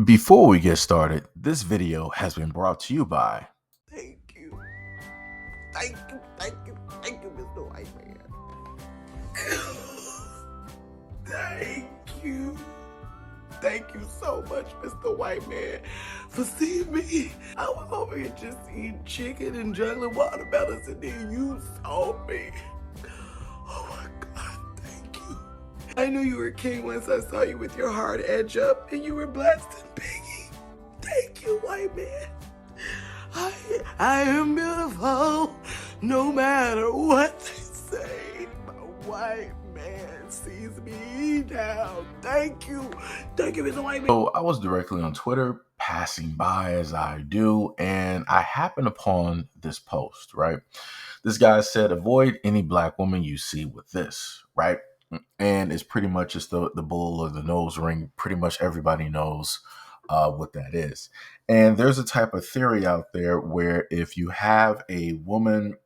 Before we get started, this video has been brought to you by Thank you. Thank you. Thank you. Thank you, Mr. White Man. Thank you. Thank you so much, Mr. White Man, for seeing me. I was over here just eating chicken and juggling watermelons, and then you saw me. Oh my God, thank you. I knew you were king once I saw you with your hard edge up and you were blasting Piggy. Thank you, White Man. I am beautiful, no matter what they say. My white man sees me now. Thank you, Mr. White Man. So I was directly on Twitter, passing by as I do, and I happened upon this post, right? This guy said, avoid any black woman you see with this, right? And it's pretty much just the bull or the nose ring. Pretty much everybody knows what that is. And there's a type of theory out there where if you have a woman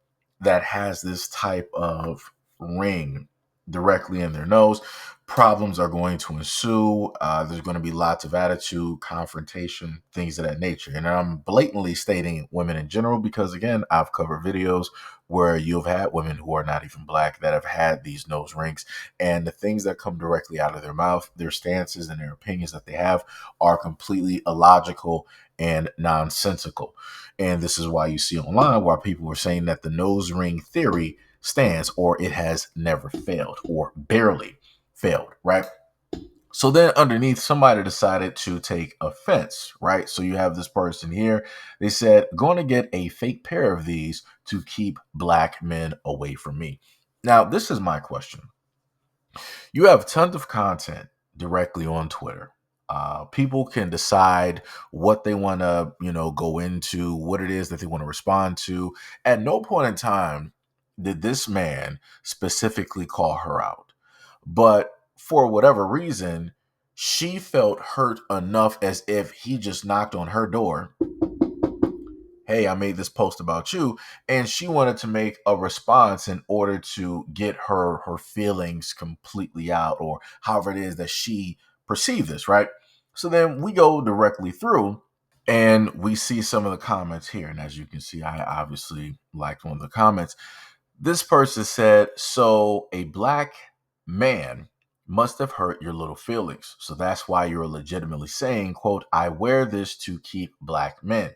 that has this type of ring directly in their nose, problems are going to ensue. There's going to be lots of attitude, confrontation, things of that nature. And I'm blatantly stating women in general because, again, I've covered videos where you've had women who are not even black that have had these nose rings, and the things that come directly out of their mouth, their stances and their opinions that they have are completely illogical and nonsensical. And this is why you see online where people are saying that the nose ring theory stands, or it has never failed or barely failed, right? So then underneath, somebody decided to take offense, right? So you have this person here. They said, going to get a fake pair of these to keep black men away from me. Now, this is my question. You have tons of content directly on Twitter. People can decide what they want to, go into, what it is that they want to respond to. At no point in time did this man specifically call her out. But for whatever reason, she felt hurt enough as if he just knocked on her door. Hey, I made this post about you. And she wanted to make a response in order to get her feelings completely out, or however it is that she perceived this, right? So then we go directly through and we see some of the comments here. And as you can see, I obviously liked one of the comments. This person said, so a black man must have hurt your little feelings. So that's why you're legitimately saying, quote, I wear this to keep black men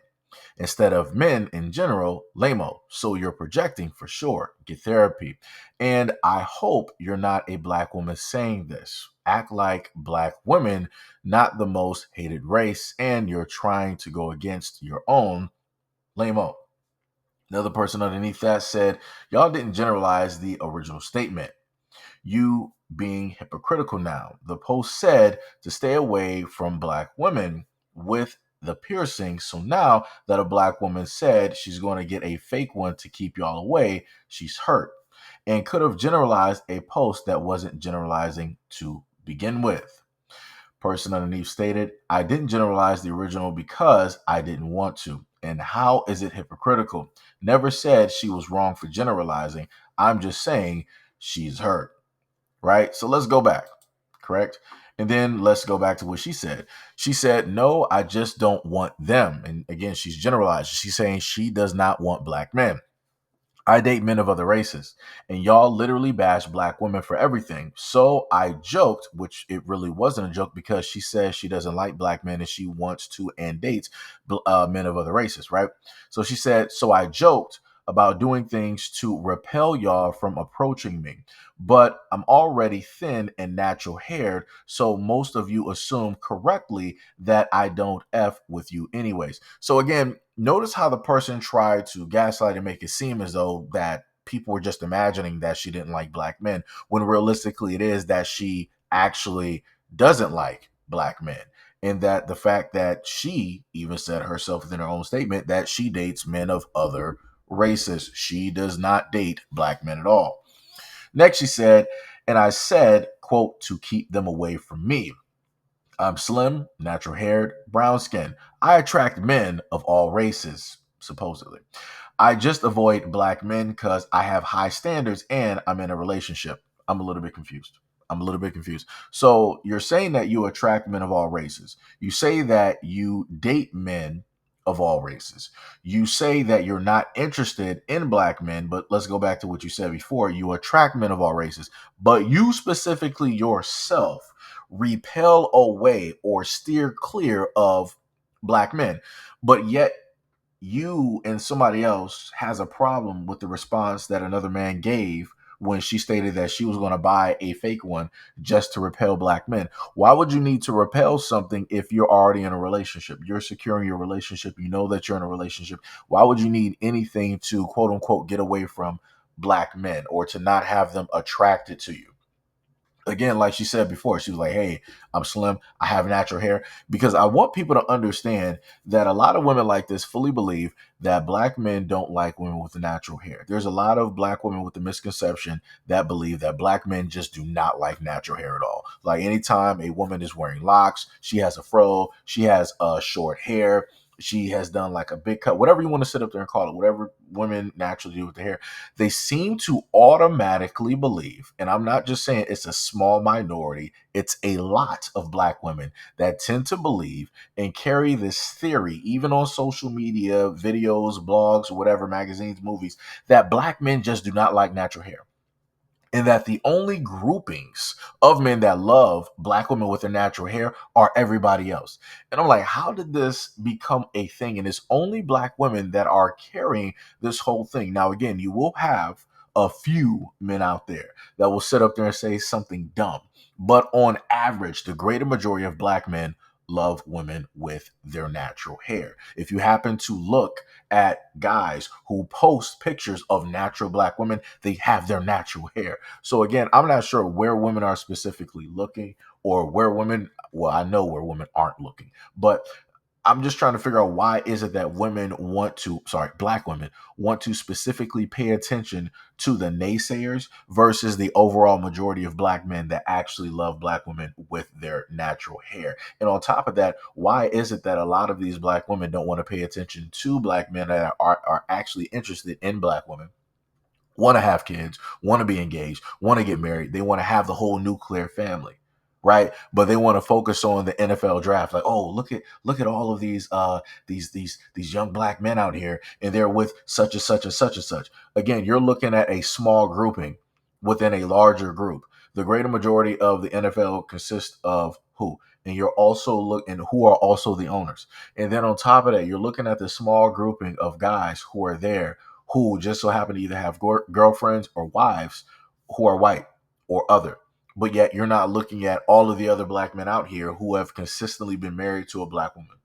instead of men in general, lame-o. So you're projecting for sure. Get therapy. And I hope you're not a black woman saying this. Act like black women, not the most hated race, and you're trying to go against your own, lame-o. Another person underneath that said, y'all didn't generalize the original statement. You being hypocritical now. The post said to stay away from black women with the piercing. So now that a black woman said she's going to get a fake one to keep y'all away, she's hurt. And could have generalized a post that wasn't generalizing to begin with. Person underneath stated, I didn't generalize the original because I didn't want to. And how is it hypocritical? Never said she was wrong for generalizing. I'm just saying she's hurt. Right? So let's go back. Correct? And then let's go back to what she said. She said, no, I just don't want them. And again, she's generalized. She's saying she does not want black men. I date men of other races, and y'all literally bash black women for everything. So I joked, which it really wasn't a joke because she says she doesn't like black men and she wants to and dates men of other races, right? So she said, so I joked about doing things to repel y'all from approaching me. But I'm already thin and natural haired, so most of you assume correctly that I don't F with you anyways. So again, notice how the person tried to gaslight and make it seem as though that people were just imagining that she didn't like black men, when realistically it is that she actually doesn't like black men. And that the fact that she even said herself within her own statement that she dates men of other races. She does not date black men at all. Next, she said, and I said, quote, to keep them away from me. I'm slim, natural haired, brown skin. I attract men of all races, supposedly. I just avoid black men because I have high standards and I'm in a relationship. I'm a little bit confused. I'm a little bit confused. So you're saying that you attract men of all races. You say that you date men of all races. You say that you're not interested in black men, but let's go back to what you said before. You attract men of all races, but you specifically yourself repel away or steer clear of black men. But yet you and somebody else has a problem with the response that another man gave when she stated that she was going to buy a fake one just to repel black men. Why would you need to repel something if you're already in a relationship? You're securing your relationship. You know that you're in a relationship. Why would you need anything to quote unquote get away from black men or to not have them attracted to you? Again, like she said before, she was like, hey, I'm slim, I have natural hair. Because I want people to understand that a lot of women like this fully believe that black men don't like women with the natural hair. There's a lot of black women with the misconception that believe that black men just do not like natural hair at all. Like anytime a woman is wearing locks, she has a fro, she has short hair, she has done like a big cut, whatever you want to sit up there and call it, whatever women naturally do with the hair, they seem to automatically believe, and I'm not just saying it's a small minority, it's a lot of black women that tend to believe and carry this theory, even on social media, videos, blogs, whatever, magazines, movies, that black men just do not like natural hair and that the only groupings of men that love black women with their natural hair are everybody else. And I'm like, how did this become a thing? And it's only black women that are carrying this whole thing. Now, again, you will have a few men out there that will sit up there and say something dumb. But on average, the greater majority of black men love women with their natural hair. If you happen to look at guys who post pictures of natural black women, they have their natural hair. So again, I'm not sure where women are specifically looking or where women, well, I know where women aren't looking, but I'm just trying to figure out why is it that women want to, sorry, black women want to specifically pay attention to the naysayers versus the overall majority of black men that actually love black women with their natural hair. And on top of that, why is it that a lot of these black women don't want to pay attention to black men that are actually interested in black women? Want to have kids, want to be engaged, want to get married. They want to have the whole nuclear family, right? But they want to focus on the NFL draft. Like, oh, look at all of these young black men out here, and they're with such and such and such and such. Again, you're looking at a small grouping within a larger group. The greater majority of the NFL consists of who? And you're also looking who are also the owners. And then on top of that, you're looking at the small grouping of guys who are there who just so happen to either have girlfriends or wives who are white or other. But yet you're not looking at all of the other black men out here who have consistently been married to a black woman,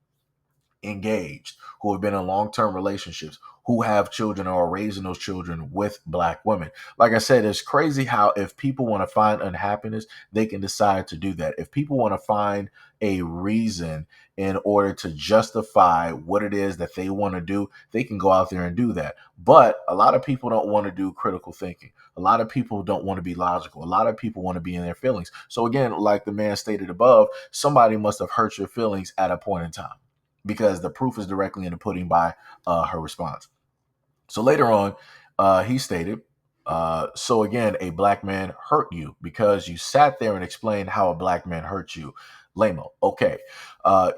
engaged, who have been in long-term relationships, who have children or are raising those children with black women. Like I said, it's crazy how if people want to find unhappiness, they can decide to do that. If people want to find a reason in order to justify what it is that they want to do, they can go out there and do that. But a lot of people don't want to do critical thinking. A lot of people don't want to be logical. A lot of people want to be in their feelings. So again, like the man stated above, somebody must have hurt your feelings at a point in time because the proof is directly in the pudding by her response. So later on, he stated, so again, a black man hurt you because you sat there and explained how a black man hurt you. Lamo, okay.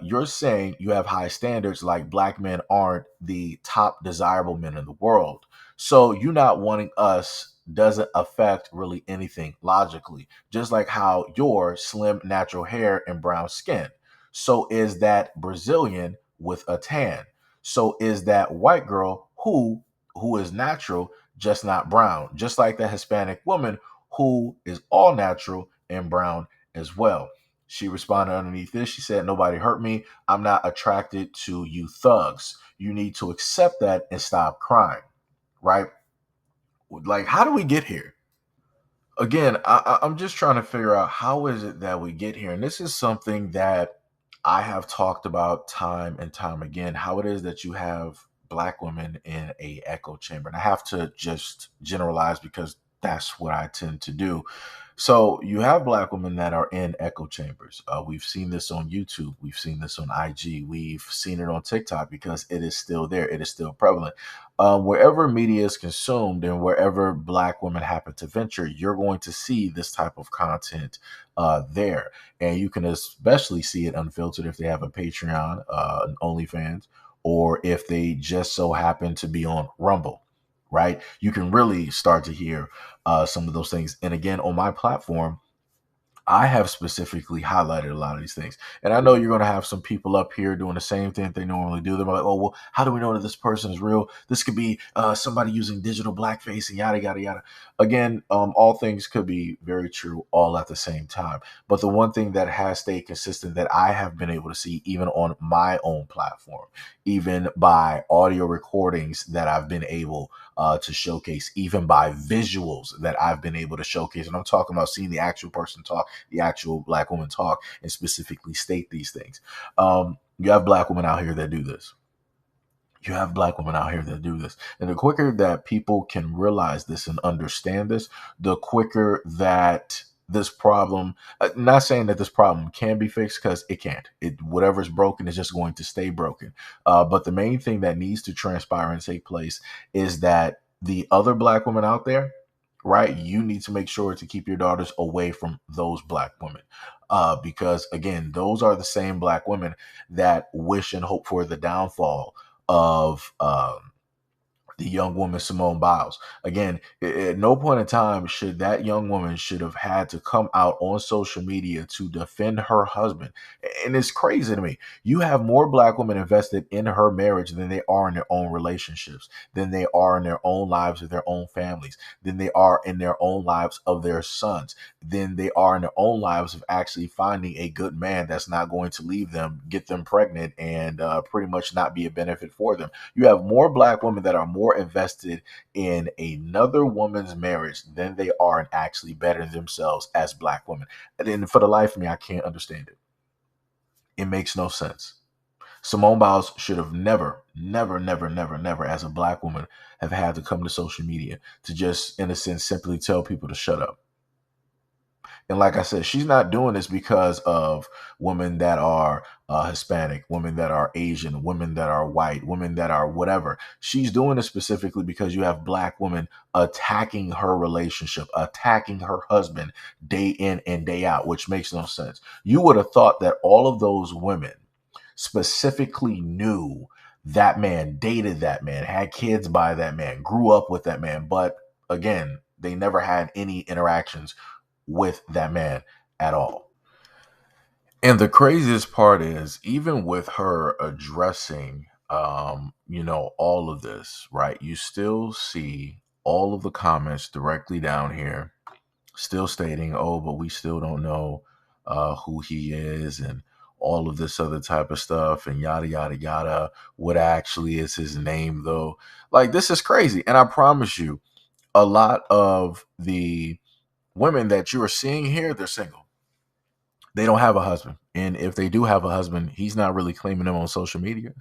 You're saying you have high standards like black men aren't the top desirable men in the world. So you not wanting us doesn't affect really anything logically, just like how your slim natural hair and brown skin. So is that Brazilian with a tan. So is that white girl who is natural, just not brown, just like the Hispanic woman who is all natural and brown as well. She responded underneath this. She said, nobody hurt me. I'm not attracted to you thugs. You need to accept that and stop crying. Right? Like, how do we get here? Again, I'm just trying to figure out how is it that we get here. And this is something that I have talked about time and time again, how it is that you have black women in a echo chamber. And I have to just generalize because that's what I tend to do. So you have black women that are in echo chambers. We've seen this on YouTube. We've seen this on IG. We've seen it on TikTok because it is still there. It is still prevalent. Wherever media is consumed and wherever black women happen to venture, you're going to see this type of content there. And you can especially see it unfiltered if they have a Patreon, an OnlyFans, or if they just so happen to be on Rumble, right? You can really start to hear some of those things. And again, on my platform, I have specifically highlighted a lot of these things. And I know you're going to have some people up here doing the same thing they normally do. They're like, oh, well, how do we know that this person is real? This could be somebody using digital blackface and yada, yada, yada. Again, all things could be very true all at the same time. But the one thing that has stayed consistent that I have been able to see, even on my own platform, even by audio recordings that I've been able to showcase, even by visuals that I've been able to showcase. And I'm talking about seeing the actual person talk, the actual black woman talk, and specifically state these things. You have black women out here that do this. You have black women out here that do this. And the quicker that people can realize this and understand this, the quicker that this problem, not saying that this problem can be fixed, because it can't. It, whatever's broken is just going to stay broken. But the main thing that needs to transpire and take place is that the other black women out there, right, you need to make sure to keep your daughters away from those black women. Because again, those are the same black women that wish and hope for the downfall of the young woman Simone Biles. Again, at no point in time should that young woman should have had to come out on social media to defend her husband. And it's crazy to me. You have more black women invested in her marriage than they are in their own relationships, than they are in their own lives of their own families, than they are in their own lives of their sons, than they are in their own lives of actually finding a good man that's not going to leave them, get them pregnant, and pretty much not be a benefit for them. You have more black women that are more invested in another woman's marriage than they are in actually bettering themselves as black women. And for the life of me, I can't understand it. It makes no sense. Simone Biles should have never, never, never, never, never, as a black woman, have had to come to social media to just, in a sense, simply tell people to shut up. And like I said, she's not doing this because of women that are Hispanic, women that are Asian, women that are white, women that are whatever. She's doing this specifically because you have black women attacking her relationship, attacking her husband day in and day out, which makes no sense. You would have thought that all of those women specifically knew that man, dated that man, had kids by that man, grew up with that man. But again, they never had any interactions with that man at all. And the craziest part is, even with her addressing, all of this, right? You still see all of the comments directly down here, still stating, "Oh, but we still don't know who he is," and all of this other type of stuff, and yada yada yada. What actually is his name, though? Like, this is crazy. And I promise you, a lot of the women that you are seeing here, they're single. They don't have a husband. And if they do have a husband, he's not really claiming them on social media.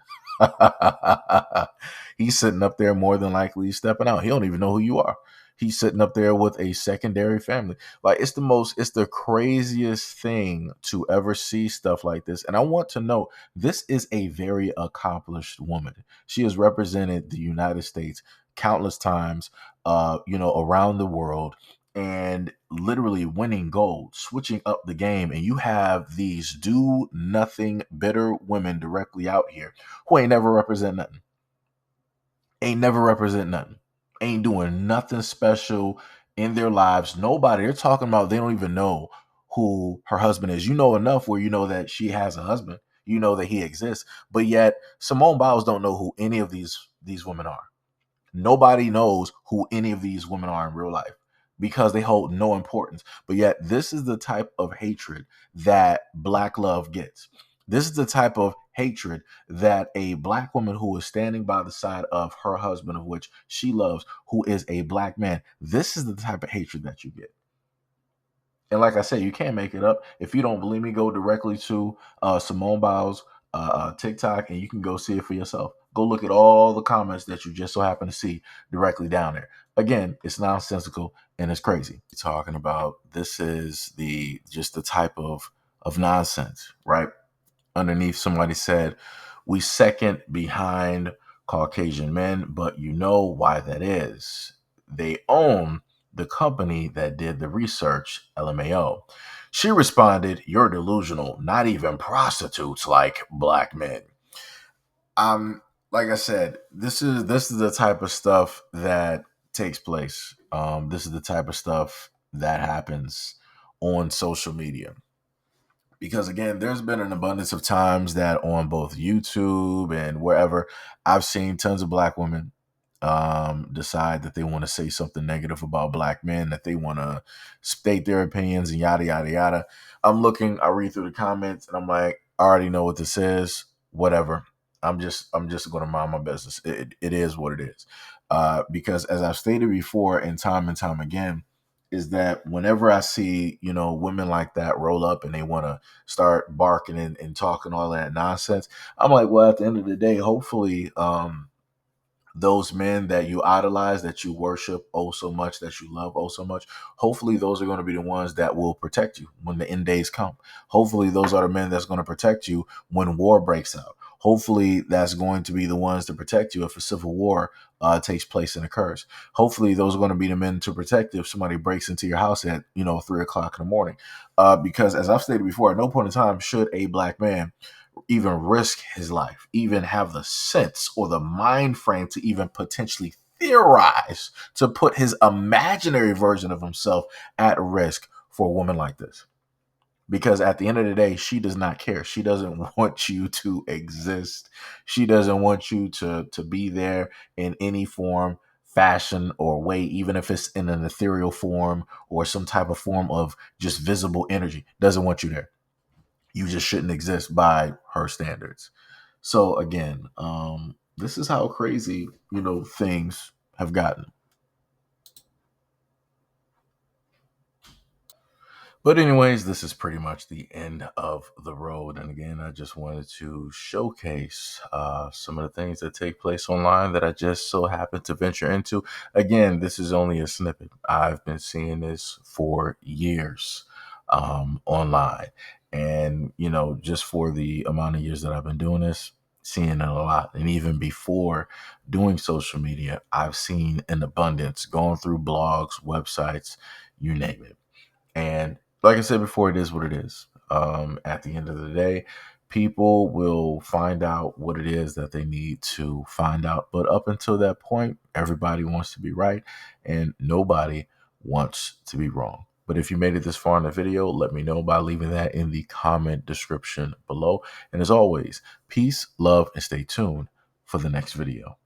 He's sitting up there more than likely stepping out. He don't even know who you are. He's sitting up there with a secondary family. Like, it's the craziest thing to ever see stuff like this. And I want to know, this is a very accomplished woman. She has represented the United States countless times, around the world, and literally winning gold, switching up the game. And you have these do nothing bitter women directly out here who ain't never represent nothing, ain't never represent nothing, ain't doing nothing special in their lives. Nobody, they're talking about, they don't even know who her husband is. You know enough where you know that she has a husband, you know that he exists, but yet Simone Biles don't know who any of these women are. Nobody knows who any of these women are in real life because they hold no importance. But yet, this is the type of hatred that black love gets. This is the type of hatred that a black woman who is standing by the side of her husband, of which she loves, who is a black man, this is the type of hatred that you get. And like I said, you can't make it up. If you don't believe me, go directly to Simone Biles' TikTok, and you can go see it for yourself. Go look at all the comments that you just so happen to see directly down there. Again, it's nonsensical and it's crazy. Talking about this is the just the type of nonsense, right? Underneath, somebody said, "We second behind Caucasian men, but you know why that is. They own the company that did the research, LMAO." She responded, "You're delusional. Not even prostitutes like black men." Um, like I said, this is the type of stuff that takes place. This is the type of stuff that happens on social media, because again, there's been an abundance of times that on both YouTube and wherever I've seen tons of black women decide that they want to say something negative about black men, that they want to state their opinions and yada yada yada. I read through the comments and I'm like, I already know what this is. Whatever. I'm just going to mind my business. It is what it is. Because as I've stated before and time again, is that whenever I see, women like that roll up and they want to start barking and talking all that nonsense, I'm like, well, at the end of the day, hopefully, those men that you idolize, that you worship oh so much, that you love oh so much, hopefully those are going to be the ones that will protect you when the end days come. Hopefully those are the men that's going to protect you when war breaks out. Hopefully that's going to be the ones to protect you if a civil war takes place and occurs. Hopefully those are going to be the men to protect you if somebody breaks into your house at 3 o'clock in the morning. Because as I've stated before, at no point in time should a black man even risk his life, even have the sense or the mind frame to even potentially theorize to put his imaginary version of himself at risk for a woman like this. Because at the end of the day, she does not care. She doesn't want you to exist. She doesn't want you to be there in any form, fashion, or way, even if it's in an ethereal form or some type of form of just visible energy. Doesn't want you there. You just shouldn't exist by her standards. So again, this is how crazy, things have gotten. But anyways, this is pretty much the end of the road. And again, I just wanted to showcase some of the things that take place online that I just so happen to venture into. Again, this is only a snippet. I've been seeing this for years online. And, just for the amount of years that I've been doing this, seeing it a lot. And even before doing social media, I've seen an abundance going through blogs, websites, you name it. And like I said before, it is what it is. At the end of the day, people will find out what it is that they need to find out. But up until that point, everybody wants to be right and nobody wants to be wrong. But if you made it this far in the video, let me know by leaving that in the comment description below. And as always, peace, love, and stay tuned for the next video.